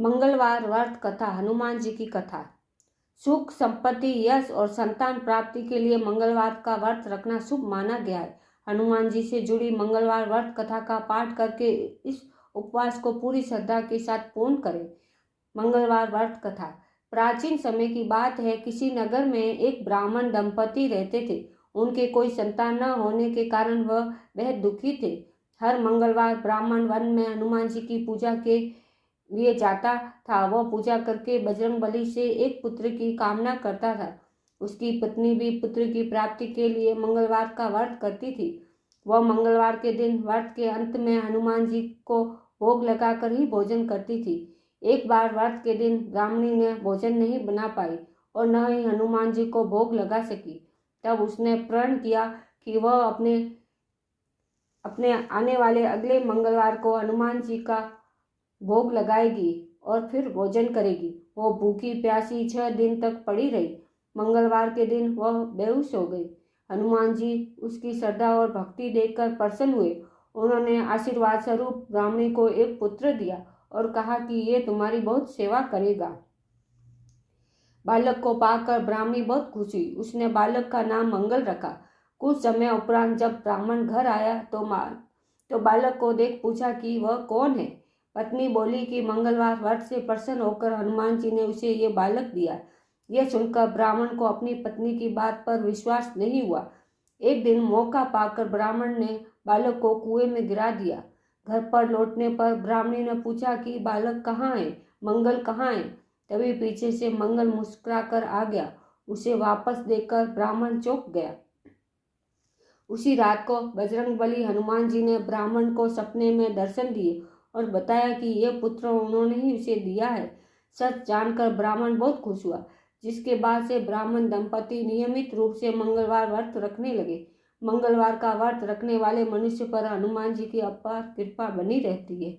मंगलवार व्रत कथा। हनुमान जी की कथा। सुख, संपत्ति, यश और संतान प्राप्ति के लिए मंगलवार का व्रत रखना शुभ माना गया है। हनुमान जी से जुड़ी मंगलवार व्रत कथा का पाठ करके इस उपवास को पूरी श्रद्धा के साथ पूर्ण करें। मंगलवार व्रत कथा। प्राचीन समय की बात है, किसी नगर में एक ब्राह्मण दंपति रहते थे। उनके कोई संतान न होने के कारण वह बेहद दुखी थे। हर मंगलवार ब्राह्मण वन में हनुमान जी की पूजा के लिए जाता था। वह पूजा करके बजरंगबली से एक पुत्र की कामना करता था। उसकी पत्नी भी पुत्र की प्राप्ति के लिए मंगलवार का व्रत करती थी। वह मंगलवार के दिन व्रत के अंत में हनुमान जी को भोग लगाकर ही भोजन करती थी। एक बार व्रत के दिन ब्राह्मणी ने भोजन नहीं बना पाई और न ही हनुमान जी को भोग लगा सकी। तब उसने प्रण किया कि वह अपने आने वाले अगले मंगलवार को हनुमान जी का भोग लगाएगी और फिर भोजन करेगी। वो भूखी प्यासी 6 दिन तक पड़ी रही। मंगलवार के दिन वह बेहोश हो गई। हनुमान जी उसकी श्रद्धा और भक्ति देखकर प्रसन्न हुए। उन्होंने आशीर्वाद स्वरूप ब्राह्मणी को एक पुत्र दिया और कहा कि ये तुम्हारी बहुत सेवा करेगा। बालक को पाकर ब्राह्मणी बहुत खुश हुई। उसने बालक का नाम मंगल रखा। कुछ समय उपरांत जब ब्राह्मण घर आया तो बालक को देख पूछा कि वह कौन है। पत्नी बोली कि मंगलवार व्रत से प्रसन्न होकर हनुमान जी ने उसे ये बालक दिया। यह सुनकर ब्राह्मण को अपनी पत्नी की बात पर विश्वास नहीं हुआ। एक दिन मौका पाकर ब्राह्मण ने बालक को कुएं में गिरा दिया। घर पर लौटने पर ब्राह्मणी ने पूछा कि बालक कहाँ है, मंगल कहाँ है। तभी पीछे से मंगल मुस्कुराकर आ गया। उसे वापस देखकर ब्राह्मण चौंक गया। उसी रात को बजरंगबली हनुमान जी ने ब्राह्मण को सपने में दर्शन दिए और बताया कि यह पुत्र उन्होंने ही उसे दिया है। सच जानकर ब्राह्मण बहुत खुश हुआ, जिसके बाद से ब्राह्मण दंपति नियमित रूप से मंगलवार व्रत रखने लगे। मंगलवार का व्रत रखने वाले मनुष्य पर हनुमान जी की अपार कृपा बनी रहती है।